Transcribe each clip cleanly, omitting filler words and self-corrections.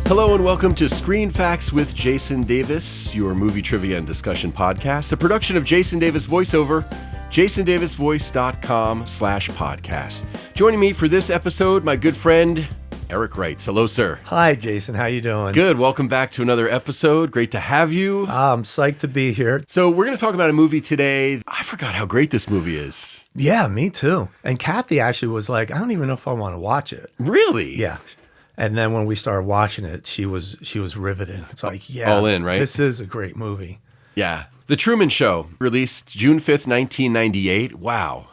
Hello and welcome to Screen Facts with Jason Davis, your movie trivia and discussion podcast, a production of Jason Davis VoiceOver, jasondavisvoice.com/podcast. Joining me for this episode, my good friend, Erik Reitz. Hello, sir. Hi, Jason. How you doing? Good. Welcome back to another episode. Great to have you. I'm psyched to be here. So we're going to talk about a movie today. I forgot how great this movie is. Yeah, me too. And Kathy actually was like, I don't even know if I want to watch it. Really? Yeah. And then when we started watching it, she was riveted. It's like, yeah, all in, right? This is a great movie. Yeah. The Truman Show, released June 5th, 1998. Wow.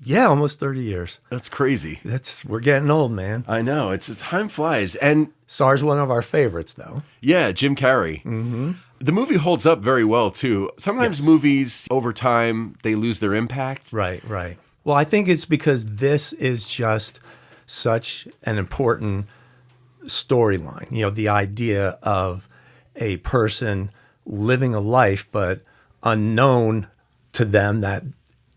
Yeah, almost 30 years. That's crazy. We're getting old, man. I know. It's just time flies. And SAR's one of our favorites, though. yeah, Jim Carrey. Mm-hmm. The movie holds up very well, too. Sometimes Yes. movies, over time, they lose their impact. Right. Well, I think it's because this is just such an important storyline. You know, the idea of a person living a life, but unknown to them that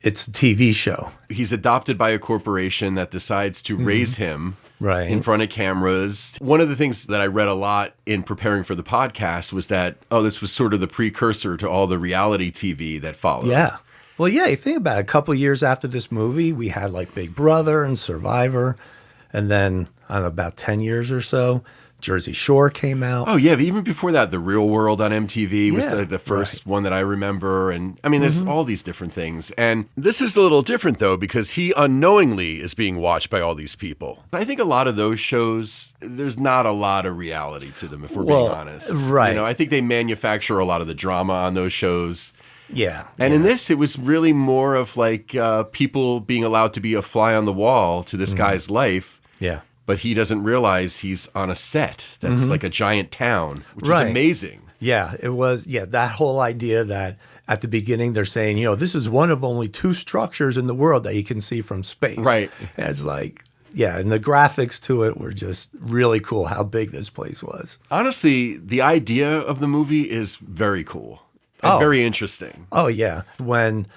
it's a TV show. He's adopted by a corporation that decides to raise him Right. in front of cameras. One of the things that I read a lot in preparing for the podcast was that, this was sort of the precursor to all the reality TV that followed. Yeah. Well, yeah, you think about it. A couple of years after this movie, we had like Big Brother and Survivor. And then, I don't know, about 10 years or so, Jersey Shore came out. Oh, yeah. Even before that, The Real World on MTV was Yeah, the first one that I remember. And I mean, there's all these different things. And this is a little different, though, because he unknowingly is being watched by all these people. I think a lot of those shows, there's not a lot of reality to them, if we're being honest. Right. You know, I think they manufacture a lot of the drama on those shows. Yeah. And in this, it was really more of like people being allowed to be a fly on the wall to this guy's life. Yeah. But he doesn't realize he's on a set that's like a giant town, which is Right. amazing. Yeah, it was. Yeah, that whole idea that at the beginning they're saying, you know, this is one of only two structures in the world that you can see from space. Right. And it's like, yeah, and the graphics to it were just really cool how big this place was. Honestly, the idea of the movie is very cool and very interesting. Oh, yeah. When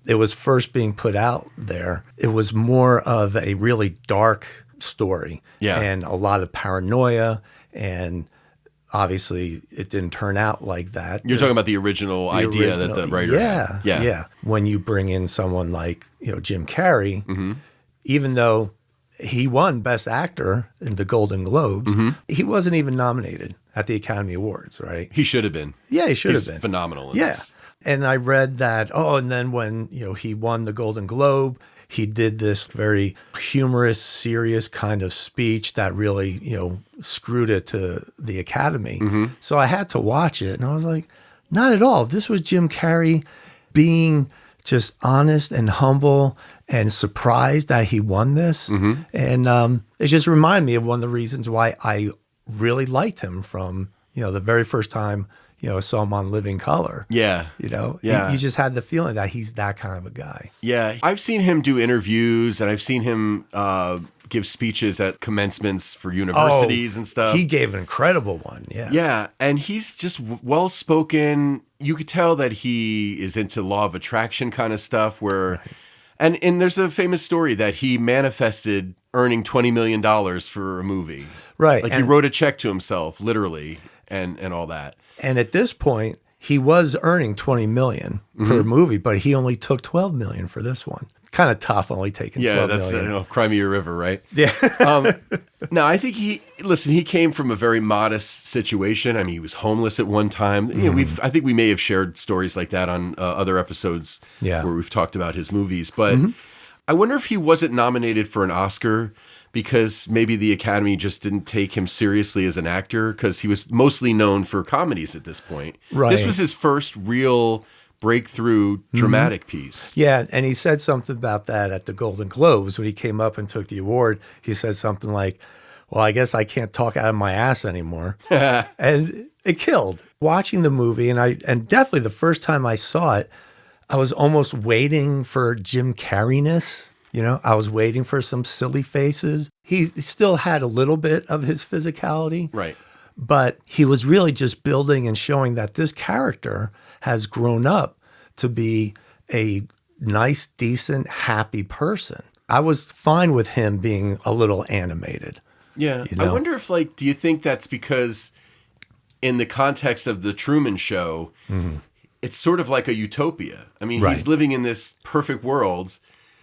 it was first being put out there, it was more of a really dark story. Yeah. And a lot of paranoia, and obviously it didn't turn out like that. You're talking about the original idea that the writer had. Yeah. When you bring in someone like, you know, Jim Carrey, even though he won Best Actor in the Golden Globes, he wasn't even nominated at the Academy Awards, right? He should have been. Yeah, he should He's have been. phenomenal in Yeah. this. And I read that, and then when, you know, he won the Golden Globe, he did this very humorous, serious kind of speech that really, you know, screwed it to the Academy. So I had to watch it, and I was like, not at all. This was Jim Carrey being just honest and humble and surprised that he won this. And it just reminded me of one of the reasons why I really liked him from, you know, the very first time, you know, I saw him on Living Color. Yeah. You know, Yeah. you just had the feeling that he's that kind of a guy. Yeah. I've seen him do interviews, and I've seen him give speeches at commencements for universities and stuff. He gave an incredible one. Yeah. Yeah, and he's just well-spoken. You could tell that he is into law of attraction kind of stuff where and there's a famous story that he manifested earning $20 million for a movie. Right. Like he wrote a check to himself, literally, and all that. And at this point, he was earning $20 million per movie, but he only took $12 million for this one. Kind of tough, only taking $12 million. Yeah, that's Cry Me a River, right? Yeah. No, I think he came from a very modest situation. I mean, he was homeless at one time. You know, I think we may have shared stories like that on other episodes Yeah. where we've talked about his movies. But I wonder if he wasn't nominated for an Oscar because maybe the Academy just didn't take him seriously as an actor because he was mostly known for comedies at this point. Right. This was his first real breakthrough dramatic piece. Yeah, and he said something about that at the Golden Globes when he came up and took the award. He said something like, well, I guess I can't talk out of my ass anymore. And it killed. Watching the movie, and definitely the first time I saw it, I was almost waiting for Jim Carrey-ness. You know, I was waiting for some silly faces. He still had a little bit of his physicality. Right. But he was really just building and showing that this character has grown up to be a nice, decent, happy person. I was fine with him being a little animated. Yeah. You know? I wonder if, like, do you think that's because in the context of the Truman Show, it's sort of like a utopia. I mean, he's living in this perfect world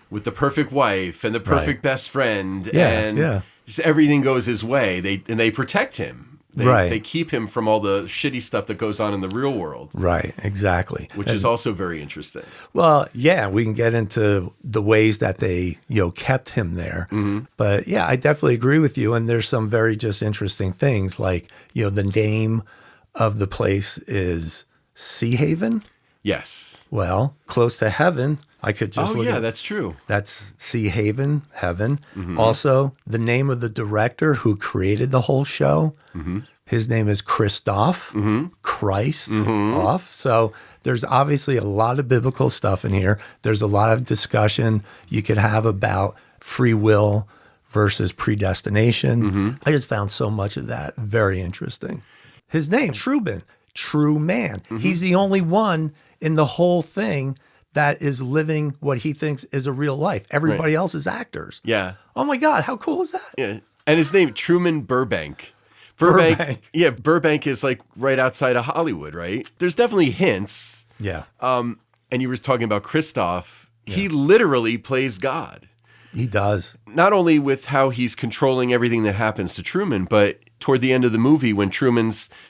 with the perfect wife and the perfect best friend, and just everything goes his way. They protect him. They keep him from all the shitty stuff that goes on in the real world. Right, exactly. Which is also very interesting. Well, yeah, we can get into the ways that they, kept him there. But yeah, I definitely agree with you. And there's some very just interesting things like, the name of the place is Sea Haven. Yes. Well, close to heaven. I could just look at, that's true. That's Sea Haven, heaven. Also, the name of the director who created the whole show, his name is Christoph, Christ off. So there's obviously a lot of biblical stuff in here. There's a lot of discussion you could have about free will versus predestination. I just found so much of that very interesting. His name, Truman, true man. He's the only one in the whole thing that is living what he thinks is a real life. Everybody else is actors. Yeah. Oh my God, how cool is that? Yeah. And his name, Truman Burbank. Burbank. Yeah, Burbank is like right outside of Hollywood, right? There's definitely hints. Yeah. And you were talking about Christoph. He literally plays God. He does. Not only with how he's controlling everything that happens to Truman, but toward the end of the movie when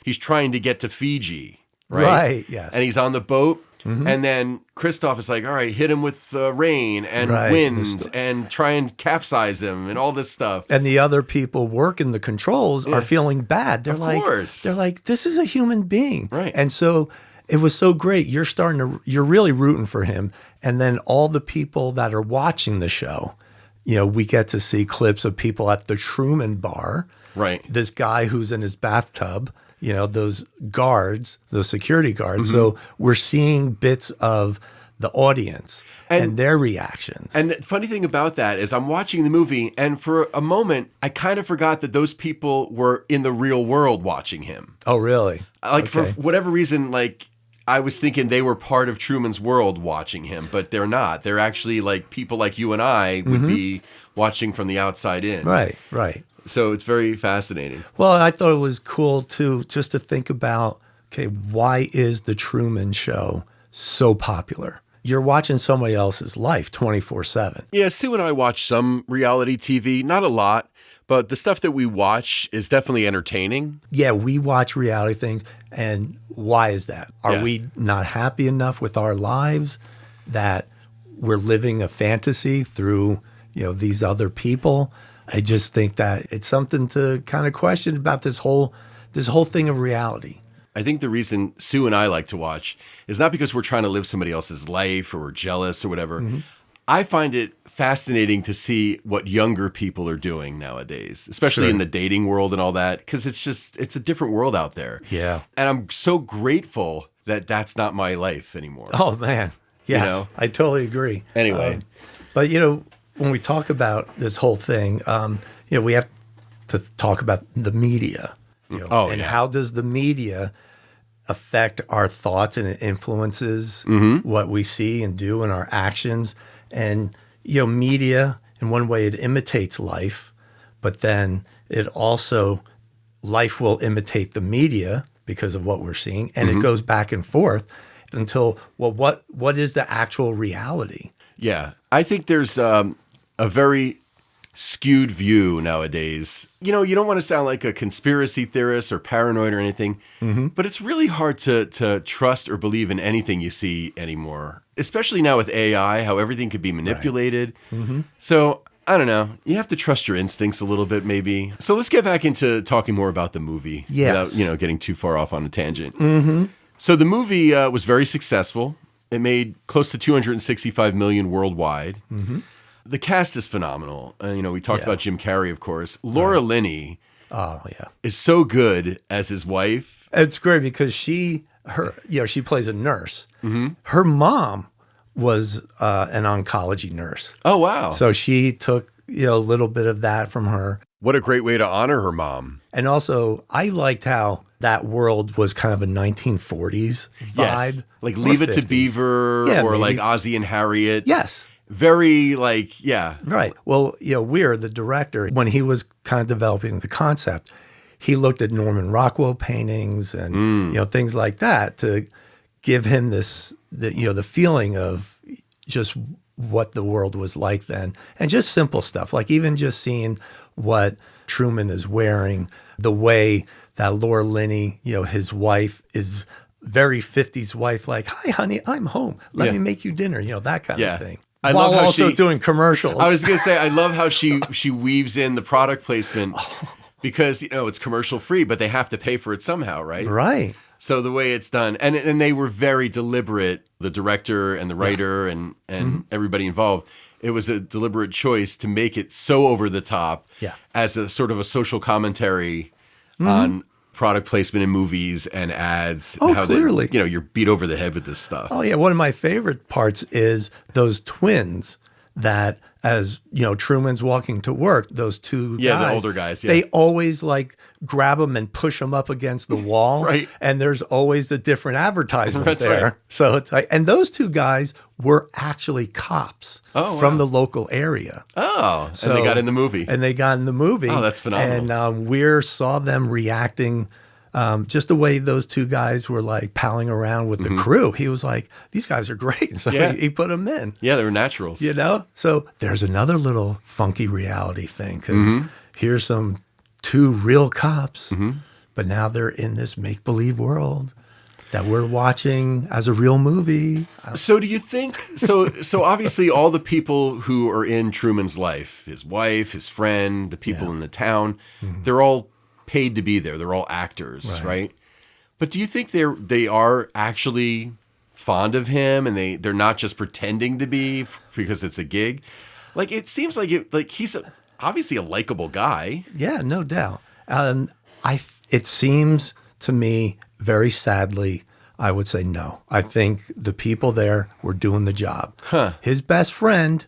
he's trying to get to Fiji, right? Right, yes. And he's on the boat. And then Christoph is like, all right, hit him with rain and wind and try and capsize him and all this stuff. And the other people working the controls are feeling bad. They're They're like, this is a human being. Right. And so it was so great. You're really rooting for him. And then all the people that are watching the show, we get to see clips of people at the Truman bar. Right. This guy who's in his bathtub. Those guards, those security guards. So we're seeing bits of the audience and their reactions. And the funny thing about that is I'm watching the movie, and for a moment, I kind of forgot that those people were in the real world watching him. Oh, really? For whatever reason, I was thinking they were part of Truman's world watching him, but they're not. They're actually like people like you and I would be watching from the outside in. Right, right. So it's very fascinating. Well, I thought it was cool, too, just to think about, why is the Truman Show so popular? You're watching somebody else's life 24/7. Yeah, Sue and I watch some reality TV, not a lot, but the stuff that we watch is definitely entertaining. Yeah, we watch reality things. And why is that? Are we not happy enough with our lives that we're living a fantasy through, these other people? I just think that it's something to kind of question about this whole thing of reality. I think the reason Sue and I like to watch is not because we're trying to live somebody else's life or we're jealous or whatever. I find it fascinating to see what younger people are doing nowadays, especially in the dating world and all that, because it's a different world out there. Yeah. And I'm so grateful that that's not my life anymore. Oh, man. Yes, I totally agree. Anyway. But, when we talk about this whole thing, we have to talk about the media. How does the media affect our thoughts, and it influences what we see and do in our actions. And, media, in one way, it imitates life, but then it also, life will imitate the media because of what we're seeing. And it goes back and forth until, what is the actual reality? Yeah. I think there's a very skewed view nowadays. You don't want to sound like a conspiracy theorist or paranoid or anything, but it's really hard to trust or believe in anything you see anymore, especially now with AI, how everything could be manipulated. Right. So I don't know. You have to trust your instincts a little bit, maybe. So let's get back into talking more about the movie without getting too far off on a tangent. So the movie was very successful. It made close to $265 million worldwide. The cast is phenomenal. We talked about Jim Carrey, of course. Laura Linney is so good as his wife. It's great because she plays a nurse. Her mom was an oncology nurse. Oh, wow. So she took a little bit of that from her. What a great way to honor her mom. And also, I liked how that world was kind of a 1940s vibe. Yes. Like Leave It to Beaver or like Ozzie and Harriet. Yes. Very like, yeah. Right. Well, Weir, the director, when he was kind of developing the concept, he looked at Norman Rockwell paintings and, things like that to give him the feeling of just what the world was like then. And just simple stuff, like even just seeing what Truman is wearing, the way that Laura Linney, his wife is very 50s wife, like, hi, honey, I'm home. Let me make you dinner, that kind of thing. I While love how also doing commercials. I was going to say, I love how she weaves in the product placement because, it's commercial free, but they have to pay for it somehow, right? Right. So the way it's done, and they were very deliberate, the director and the writer and everybody involved. It was a deliberate choice to make it so over the top as a sort of a social commentary on product placement in movies and ads. Oh, and how clearly. You're beat over the head with this stuff. Oh, yeah. One of my favorite parts is those twins that, as Truman's walking to work, those two guys. The older guys, They always like grab them and push them up against the wall. Right. And there's always a different advertisement That's there. right. So it's like, and those two guys were actually cops from the local area. Oh, so, and they got in the movie. Oh, that's phenomenal. And Weir saw them reacting. Just the way those two guys were like palling around with the crew. He was like, these guys are great. So he put them in. Yeah, they were naturals. So there's another little funky reality thing because here's two real cops, but now they're in this make-believe world that we're watching as a real movie. So do you think, so obviously all the people who are in Truman's life, his wife, his friend, the people in the town, they're all paid to be there. They're all actors, right? But do you think they are actually fond of him and they're not just pretending to be because it's a gig? Like it seems like he's obviously a likable guy. Yeah, no doubt. It seems to me very sadly, I would say no. I think the people there were doing the job. His best friend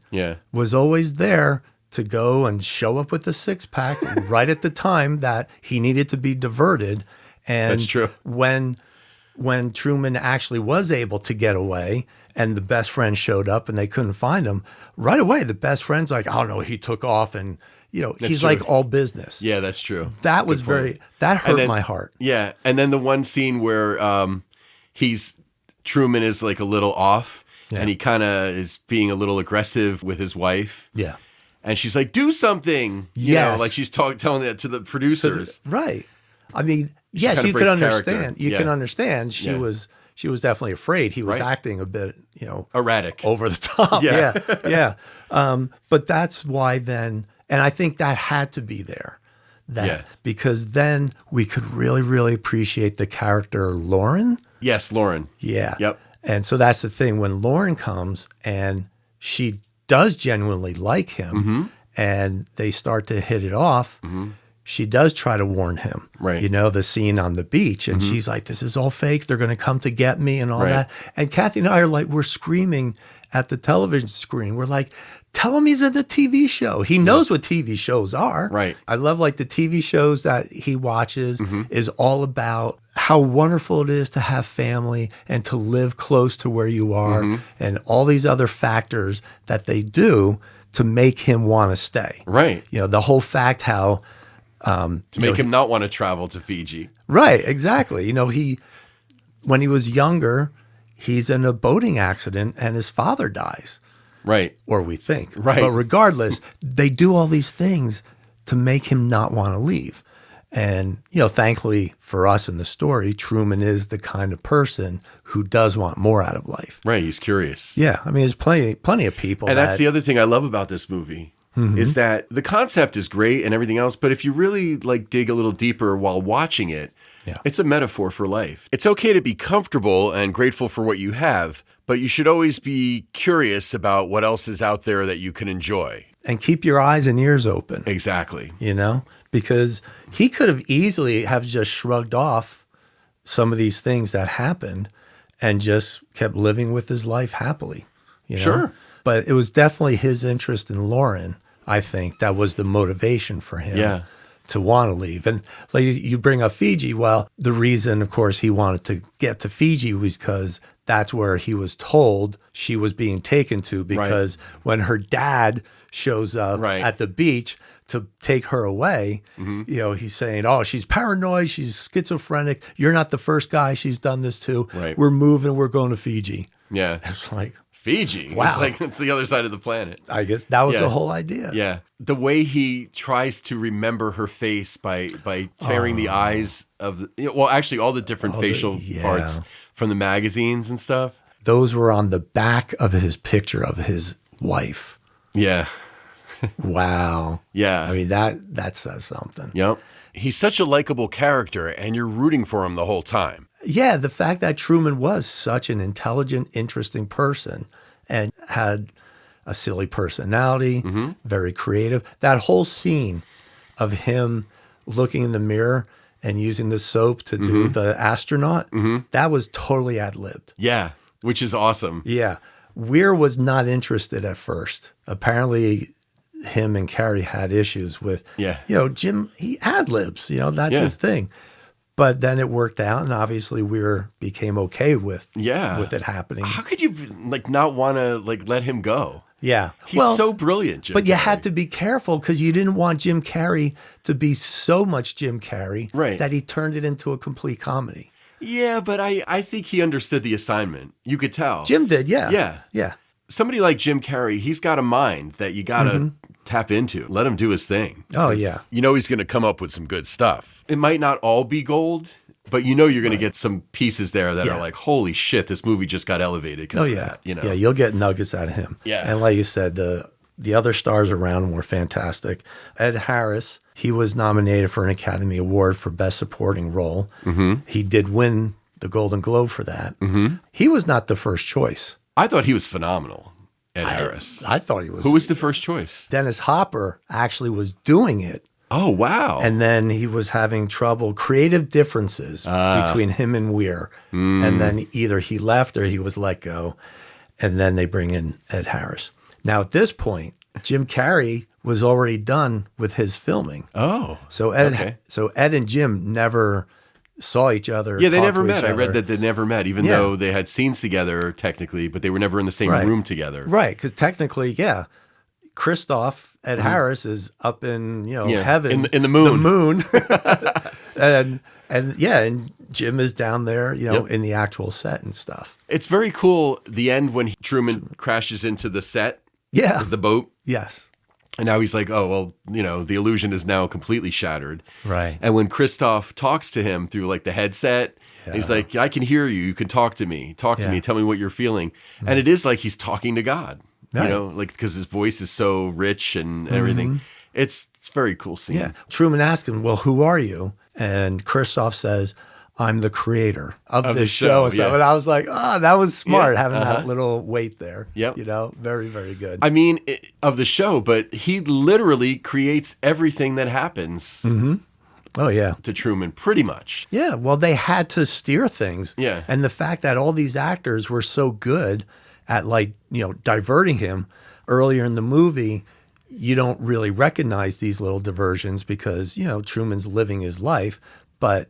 was always there to go and show up with a six-pack right at the time that he needed to be diverted. And that's true. When Truman actually was able to get away and the best friend showed up and they couldn't find him, right away the best friend's like, oh no, he took off and he's true. Like all business. Yeah, that's true. That was that hurt my heart. Yeah. And then the one scene where Truman is like a little off and he kind of is being a little aggressive with his wife. Yeah. And she's like, do something. You know, like she's telling that to the producers. Right. I mean, yes, you can understand. You can understand. She was definitely afraid. He was acting a bit, erratic, over the top. Yeah. But that's why then, and I think that had to be there. Because then we could really, really appreciate the character Lauren. Yes, Lauren. Yeah. Yep. And so that's the thing. When Lauren comes and she does genuinely like him and they start to hit it off, she does try to warn him. Right. The scene on the beach. And she's like, this is all fake. They're going to come to get me and all that. And Kathy and I are like, we're screaming at the television screen. We're like, tell him he's in the TV show. He knows what TV shows are. Right. I love like the TV shows that he watches is all about how wonderful it is to have family and to live close to where you are and all these other factors that they do to make him want to stay. Right. The whole fact how to make him not want to travel to Fiji. Right, exactly. When he was younger, he's in a boating accident and his father dies. Right. Or we think. Right. But regardless, they do all these things to make him not want to leave. And, thankfully for us in the story, Truman is the kind of person who does want more out of life. Right. He's curious. Yeah. I mean, there's plenty of people. And that's the other thing I love about this movie is that the concept is great and everything else. But if you really dig a little deeper while watching it, it's a metaphor for life. It's okay to be comfortable and grateful for what you have, but you should always be curious about what else is out there that you can enjoy. And keep your eyes and ears open. Exactly. Because he could have easily have just shrugged off some of these things that happened and just kept living with his life happily. Sure. But it was definitely his interest in Lauren, I think, that was the motivation for him to want to leave. And you bring up Fiji. Well, the reason, of course, he wanted to get to Fiji was because that's where he was told she was being taken to, because when her dad shows up at the beach to take her away, he's saying, oh, she's paranoid, she's schizophrenic. You're not the first guy she's done this to. Right. We're moving, we're going to Fiji. Yeah. It's like, Fiji? Wow. It's like, it's the other side of the planet. I guess that was the whole idea. Yeah. The way he tries to remember her face by tearing the eyes of actually all the different facial parts from the magazines and stuff. Those were on the back of his picture of his wife. Yeah. Wow. Yeah. I mean, that says something. Yep. He's such a likable character, and you're rooting for him the whole time. Yeah, the fact that Truman was such an intelligent, interesting person and had a silly personality, very creative. That whole scene of him looking in the mirror and using the soap to do the astronaut, that was totally ad-libbed. Yeah, which is awesome. Yeah. Weir was not interested at first. Apparently, him and Carrie had issues with, Jim, he ad-libs, that's his thing. But then it worked out, and obviously Weir became okay with it happening. How could you not want to let him go? Yeah. He's so brilliant, Jim But you Carrey. had to be careful because you didn't want Jim Carrey to be so much Jim Carrey that he turned it into a complete comedy. Yeah, but I think he understood the assignment. You could tell. Jim did, yeah. Yeah. Yeah. Somebody like Jim Carrey, he's got a mind that you got to tap into. Let him do his thing. Oh, yeah. He's going to come up with some good stuff. It might not all be gold, but you're going to get some pieces there that are like, holy shit, this movie just got elevated because of that. Yeah, you'll get nuggets out of him. Yeah. And like you said, the other stars around him were fantastic. Ed Harris, he was nominated for an Academy Award for Best Supporting Role. He did win the Golden Globe for that. He was not the first choice. I thought he was phenomenal, Ed Harris. I thought he was. Who was the first choice? Dennis Hopper actually was doing it. Oh, wow. And then he was having trouble, creative differences between him and Weir. And then either he left or he was let go. And then they bring in Ed Harris. Now, at this point, Jim Carrey was already done with his filming. Oh. So Ed and Jim never saw each other. Yeah, they never met. I read that they never met, even Yeah. though they had scenes together technically, but they were never in the same room together. Right, because technically, Christoph, Ed Harris is up in heaven, in the moon. The moon, and Jim is down there, in the actual set and stuff. It's very cool. The end when Truman crashes into the set, Yeah, the boat, yes, and now he's like, oh well, the illusion is now completely shattered. right. And when Christoph talks to him through the headset, he's like, I can hear you. You can talk to me. Talk to me. Tell me what you're feeling. And it is like he's talking to God. Right. Because his voice is so rich and everything. It's a very cool scene. Yeah. Truman asks him, well, who are you? And Christoph says, I'm the creator of this show. And stuff. And I was like, that was smart, having that little weight there. Yep. Very, very good. I mean, of the show, but he literally creates everything that happens Oh, yeah. to Truman, pretty much. Yeah. Well, they had to steer things. Yeah. And the fact that all these actors were so good at diverting him earlier in the movie, you don't really recognize these little diversions because, Truman's living his life, but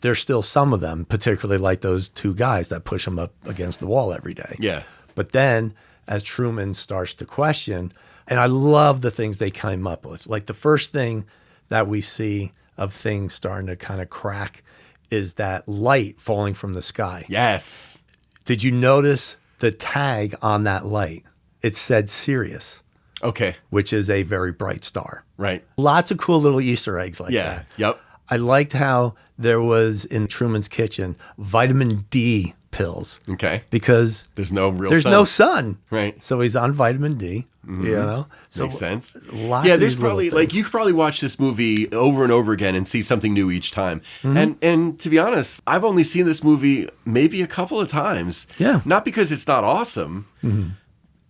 there's still some of them, particularly like those two guys that push him up against the wall every day. Yeah. But then as Truman starts to question, and I love the things they came up with. Like the first thing that we see of things starting to kind of crack is that light falling from the sky. Yes. Did you notice the tag on that light? It said Sirius, Okay. which is a very bright star. Right. Lots of cool little Easter eggs like Yeah. that. Yep. I liked how there was in Truman's kitchen vitamin D pills Okay. because There's no real there's sun. no sun. Right. So he's on vitamin D, So Makes sense. Lots Yeah, of there's these little probably things. you could probably watch this movie over and over again and see something new each time. Mm-hmm. And to be honest, I've only seen this movie maybe a couple of times. Yeah. Not because it's not awesome.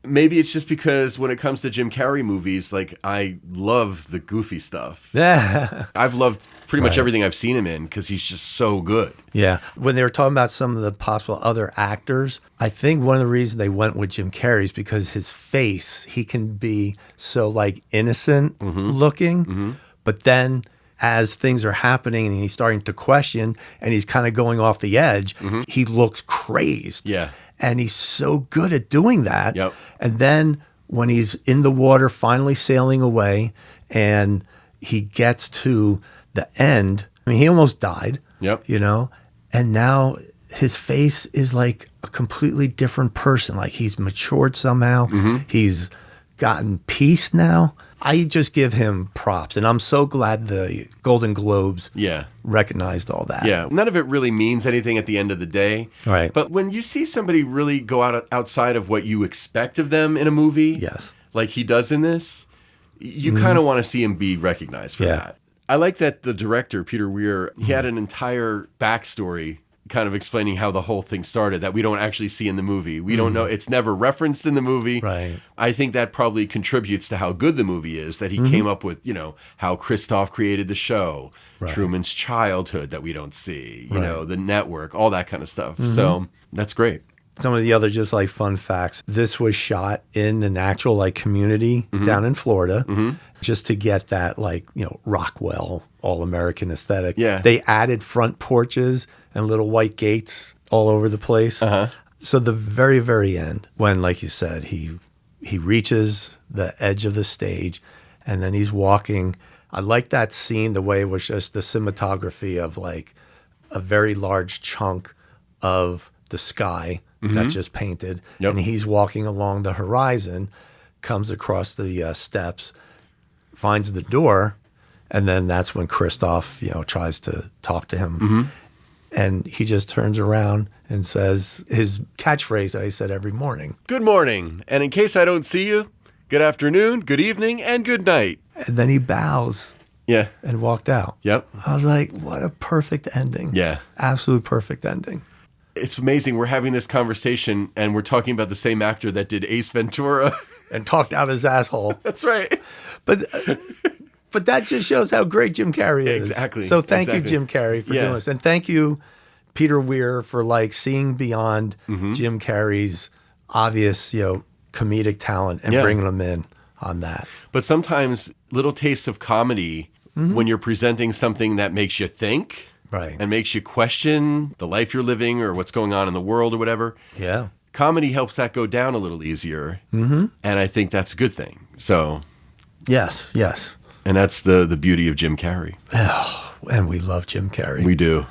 Maybe it's just because when it comes to Jim Carrey movies, I love the goofy stuff. Yeah. I've loved pretty much Right. everything I've seen him in because he's just so good. Yeah. When they were talking about some of the possible other actors, I think one of the reasons they went with Jim Carrey is because his face, he can be so innocent looking, but then as things are happening and he's starting to question and he's kind of going off the edge, he looks crazed. Yeah. And he's so good at doing that. Yep. And then when he's in the water, finally sailing away, and he gets to the end, I mean, he almost died, Yep. you know, and now his face is like a completely different person. Like he's matured somehow. He's gotten peace now. I just give him props, and I'm so glad the Golden Globes recognized all that. Yeah, none of it really means anything at the end of the day. Right. But when you see somebody really go outside of what you expect of them in a movie, like he does in this, you kind of want to see him be recognized for that. I like that the director, Peter Weir, he had an entire backstory kind of explaining how the whole thing started that we don't actually see in the movie. We don't know. It's never referenced in the movie. Right. I think that probably contributes to how good the movie is, that he came up with, you know, how Christoph created the show, Truman's childhood that we don't see, you know, the network, all that kind of stuff. So that's great. Some of the other just like fun facts. This was shot in an actual like community down in Florida just to get that like, you know, Rockwell all-American aesthetic. Yeah. They added front porches and little white gates all over the place. So the very, very end, when, like you said, he reaches the edge of the stage and then he's walking. I like that scene, the way it was just the cinematography of like a very large chunk of the sky that's just painted. And he's walking along the horizon, comes across the steps, finds the door, and then that's when Christoph, you know, tries to talk to him. And he just turns around and says his catchphrase that I said every morning. Good morning. And in case I don't see you, good afternoon, good evening, and good night. And then he bows. Yeah. And walked out. Yep. I was like, what a perfect ending. Yeah. Absolute perfect ending. It's amazing. We're having this conversation and we're talking about the same actor that did Ace Ventura. And talked out his asshole. That's right. But that just shows how great Jim Carrey is. Exactly. So thank you, Jim Carrey, for doing this. And thank you, Peter Weir, for like seeing beyond Jim Carrey's obvious, you know, comedic talent and bringing him in on that. But sometimes little tastes of comedy when you're presenting something that makes you think and makes you question the life you're living or what's going on in the world or whatever. Yeah. Comedy helps that go down a little easier. And I think that's a good thing. So. Yes, yes. And that's the beauty of Jim Carrey. Oh, and we love Jim Carrey. We do.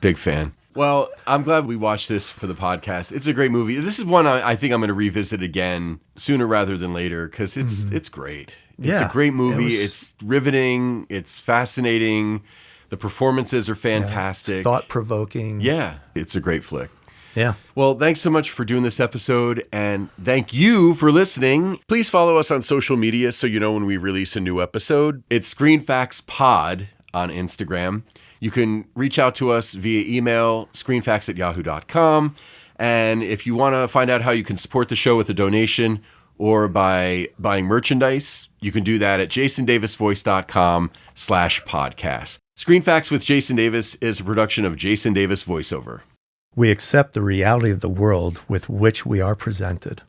Big fan. Well, I'm glad we watched this for the podcast. It's a great movie. This is one I think I'm going to revisit again sooner rather than later because it's great. It's a great movie. It's riveting. It's fascinating. The performances are fantastic. Thought-provoking. Yeah. It's a great flick. Yeah. Well, thanks so much for doing this episode, and thank you for listening. Please follow us on social media so you know when we release a new episode. It's ScreenFactsPod on Instagram. You can reach out to us via email, screenfacts@yahoo.com. And if you want to find out how you can support the show with a donation or by buying merchandise, you can do that at jasondavisvoice.com/podcast. Screen Facts with Jason Davis is a production of Jason Davis Voiceover. We accept the reality of the world with which we are presented.